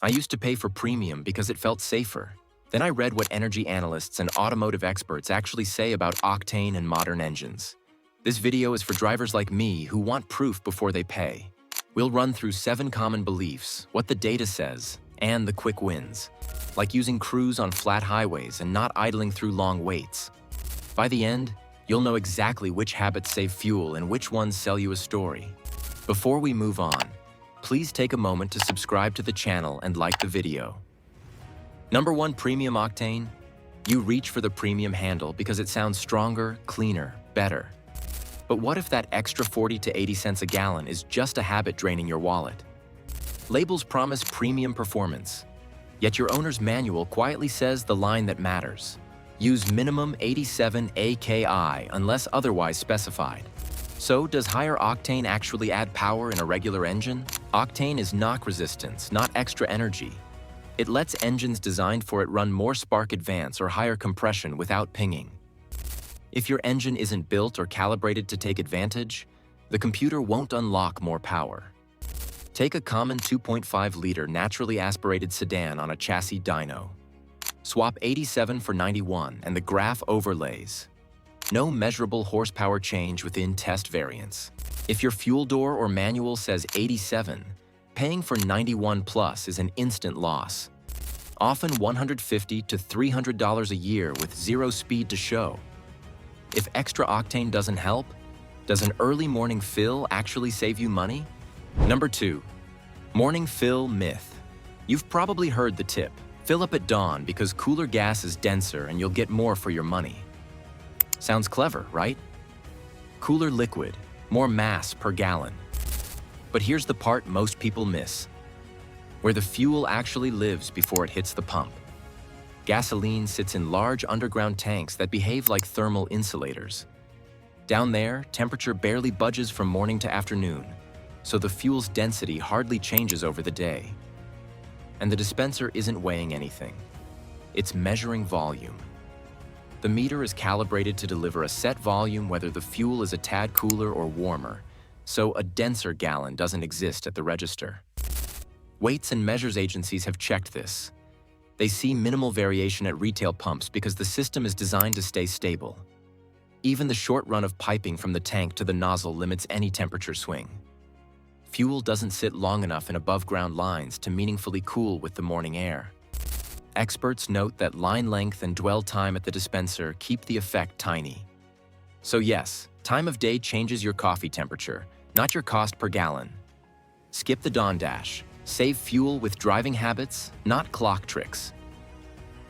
I used to pay for premium because it felt safer. Then I read what energy analysts and automotive experts actually say about octane and modern engines. This video is for drivers like me who want proof before they pay. We'll run through 7 common beliefs, what the data says, and the quick wins, like using cruise on flat highways and not idling through long waits. By the end, you'll know exactly which habits save fuel and which ones sell you a story. Before we move on, please take a moment to subscribe to the channel and like the video. Number 1, premium octane. You reach for the premium handle because it sounds stronger, cleaner, better. But what if that extra 40 to 80 cents a gallon is just a habit draining your wallet? Labels promise premium performance, yet your owner's manual quietly says the line that matters. Use minimum 87 AKI unless otherwise specified. So, does higher octane actually add power in a regular engine? Octane is knock resistance, not extra energy. It lets engines designed for it run more spark advance or higher compression without pinging. If your engine isn't built or calibrated to take advantage, the computer won't unlock more power. Take a common 2.5-liter naturally aspirated sedan on a chassis dyno. Swap 87 for 91 and the graph overlays. No measurable horsepower change within test variants. If your fuel door or manual says 87, paying for 91 plus is an instant loss. Often $150 to $300 a year with zero speed to show. If extra octane doesn't help, does an early morning fill actually save you money? Number 2, morning fill myth. You've probably heard the tip. Fill up at dawn because cooler gas is denser and you'll get more for your money. Sounds clever, right? Cooler liquid, more mass per gallon. But here's the part most people miss, where the fuel actually lives before it hits the pump. Gasoline sits in large underground tanks that behave like thermal insulators. Down there, temperature barely budges from morning to afternoon, so the fuel's density hardly changes over the day. And the dispenser isn't weighing anything. It's measuring volume. The meter is calibrated to deliver a set volume whether the fuel is a tad cooler or warmer, so a denser gallon doesn't exist at the register. Weights and measures agencies have checked this. They see minimal variation at retail pumps because the system is designed to stay stable. Even the short run of piping from the tank to the nozzle limits any temperature swing. Fuel doesn't sit long enough in above-ground lines to meaningfully cool with the morning air. Experts note that line length and dwell time at the dispenser keep the effect tiny. So yes, time of day changes your coffee temperature, not your cost per gallon. Skip the dawn dash. Save fuel with driving habits, not clock tricks.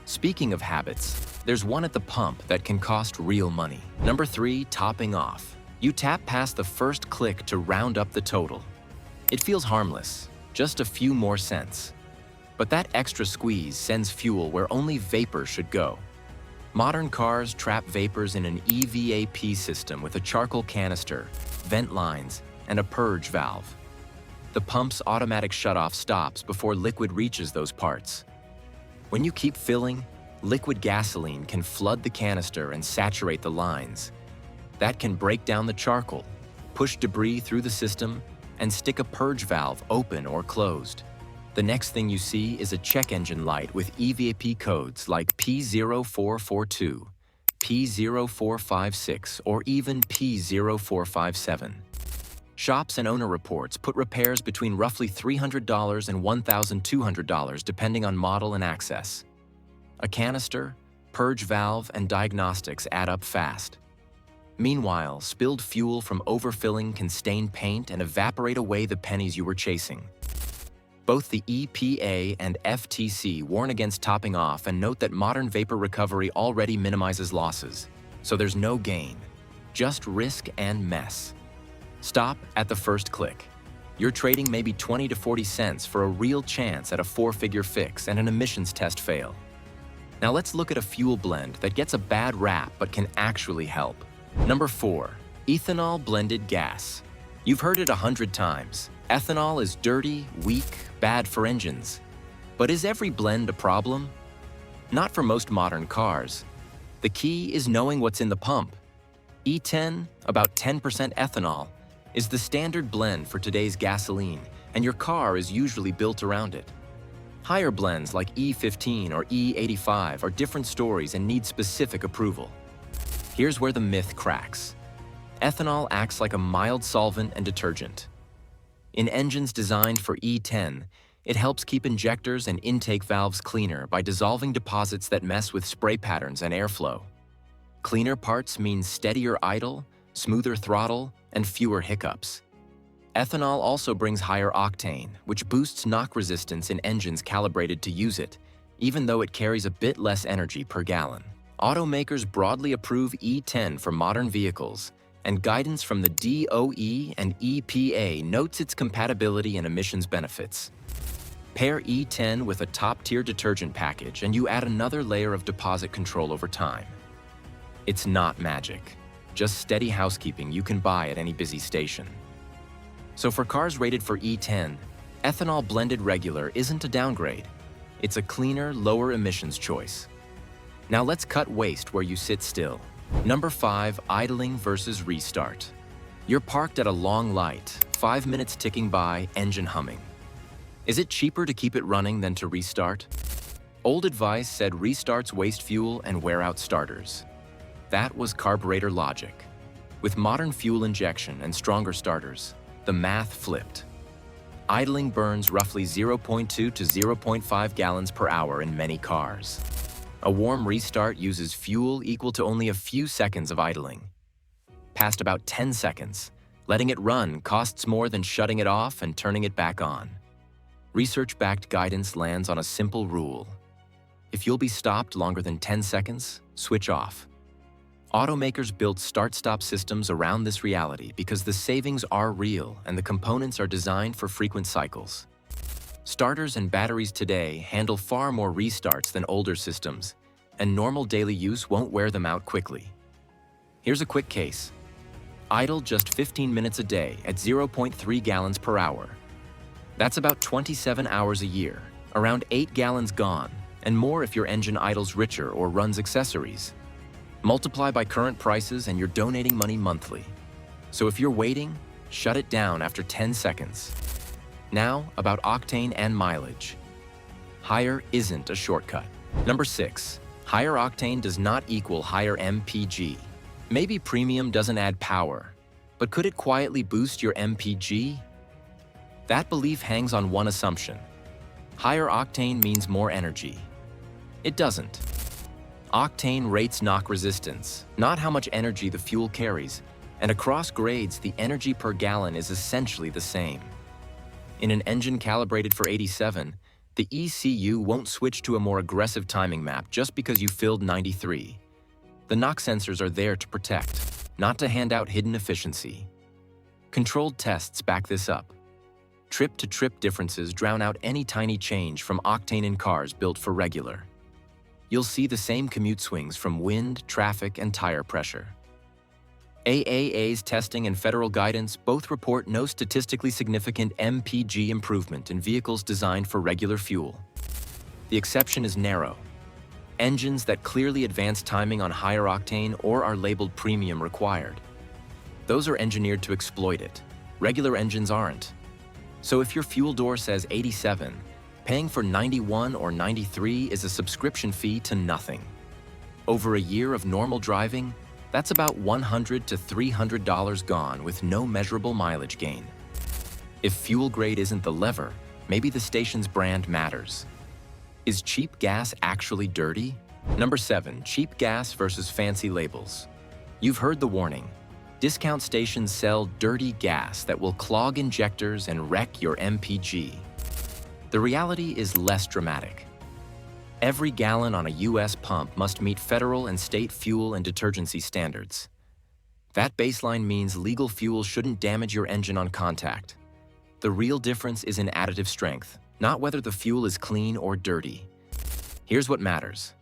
Speaking of habits, there's one at the pump that can cost real money. Number 3, topping off. You tap past the first click to round up the total. It feels harmless, just a few more cents. But that extra squeeze sends fuel where only vapor should go. Modern cars trap vapors in an EVAP system with a charcoal canister, vent lines, and a purge valve. The pump's automatic shutoff stops before liquid reaches those parts. When you keep filling, liquid gasoline can flood the canister and saturate the lines. That can break down the charcoal, push debris through the system, and stick a purge valve open or closed. The next thing you see is a check engine light with EVAP codes like P0442, P0456, or even P0457. Shops and owner reports put repairs between roughly $300 and $1,200 depending on model and access. A canister, purge valve, and diagnostics add up fast. Meanwhile, spilled fuel from overfilling can stain paint and evaporate away the pennies you were chasing. Both the EPA and FTC warn against topping off and note that modern vapor recovery already minimizes losses, so there's no gain, just risk and mess. Stop at the first click. You're trading maybe 20 to 40 cents for a real chance at a 4-figure fix and an emissions test fail. Now let's look at a fuel blend that gets a bad rap but can actually help. Number 4, ethanol blended gas. You've heard it 100 times. Ethanol is dirty, weak, bad for engines. But is every blend a problem? Not for most modern cars. The key is knowing what's in the pump. E10, about 10% ethanol, is the standard blend for today's gasoline, and your car is usually built around it. Higher blends like E15 or E85 are different stories and need specific approval. Here's where the myth cracks. Ethanol acts like a mild solvent and detergent. In engines designed for E10, it helps keep injectors and intake valves cleaner by dissolving deposits that mess with spray patterns and airflow. Cleaner parts mean steadier idle, smoother throttle, and fewer hiccups. Ethanol also brings higher octane, which boosts knock resistance in engines calibrated to use it, even though it carries a bit less energy per gallon. Automakers broadly approve E10 for modern vehicles, and guidance from the DOE and EPA notes its compatibility and emissions benefits. Pair E10 with a top-tier detergent package and you add another layer of deposit control over time. It's not magic, just steady housekeeping you can buy at any busy station. So for cars rated for E10, ethanol blended regular isn't a downgrade. It's a cleaner, lower emissions choice. Now let's cut waste where you sit still. Number 5, idling versus restart. You're parked at a long light, 5 minutes ticking by, engine humming. Is it cheaper to keep it running than to restart? Old advice said restarts waste fuel and wear out starters. That was carburetor logic. With modern fuel injection and stronger starters, the math flipped. Idling burns roughly 0.2 to 0.5 gallons per hour in many cars. A warm restart uses fuel equal to only a few seconds of idling. Past about 10 seconds, letting it run costs more than shutting it off and turning it back on. Research-backed guidance lands on a simple rule. If you'll be stopped longer than 10 seconds, switch off. Automakers built start-stop systems around this reality because the savings are real and the components are designed for frequent cycles. Starters and batteries today handle far more restarts than older systems, and normal daily use won't wear them out quickly. Here's a quick case. Idle just 15 minutes a day at 0.3 gallons per hour. That's about 27 hours a year, around 8 gallons gone, and more if your engine idles richer or runs accessories. Multiply by current prices and you're donating money monthly. So if you're waiting, shut it down after 10 seconds. Now, about octane and mileage. Higher isn't a shortcut. Number 6, higher octane does not equal higher MPG. Maybe premium doesn't add power, but could it quietly boost your MPG? That belief hangs on one assumption. Higher octane means more energy. It doesn't. Octane rates knock resistance, not how much energy the fuel carries, and across grades, the energy per gallon is essentially the same. In an engine calibrated for 87, the ECU won't switch to a more aggressive timing map just because you filled 93. The knock sensors are there to protect, not to hand out hidden efficiency. Controlled tests back this up. Trip-to-trip differences drown out any tiny change from octane in cars built for regular. You'll see the same commute swings from wind, traffic, and tire pressure. AAA's testing and federal guidance both report no statistically significant MPG improvement in vehicles designed for regular fuel. The exception is narrow. Engines that clearly advance timing on higher octane or are labeled premium required. Those are engineered to exploit it. Regular engines aren't. So if your fuel door says 87, paying for 91 or 93 is a subscription fee to nothing. Over a year of normal driving, that's about $100 to $300 gone with no measurable mileage gain. If fuel grade isn't the lever, maybe the station's brand matters. Is cheap gas actually dirty? Number 7, cheap gas versus fancy labels. You've heard the warning. Discount stations sell dirty gas that will clog injectors and wreck your MPG. The reality is less dramatic. Every gallon on a U.S. pump must meet federal and state fuel and detergency standards. That baseline means legal fuel shouldn't damage your engine on contact. The real difference is in additive strength, not whether the fuel is clean or dirty. Here's what matters.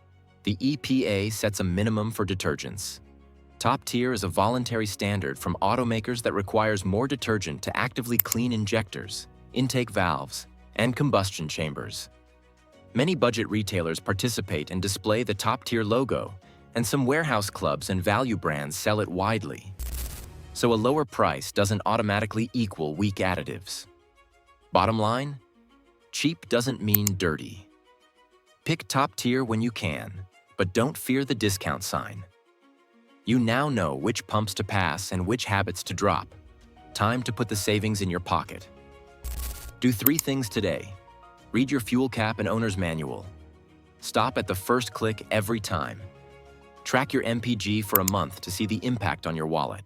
The EPA sets a minimum for detergents. Top tier is a voluntary standard from automakers that requires more detergent to actively clean injectors, intake valves, and combustion chambers. Many budget retailers participate and display the top-tier logo, and some warehouse clubs and value brands sell it widely. So a lower price doesn't automatically equal weak additives. Bottom line, cheap doesn't mean dirty. Pick top tier when you can, but don't fear the discount sign. You now know which pumps to pass and which habits to drop. Time to put the savings in your pocket. Do 3 things today. Read your fuel cap and owner's manual. Stop at the first click every time. Track your MPG for a month to see the impact on your wallet.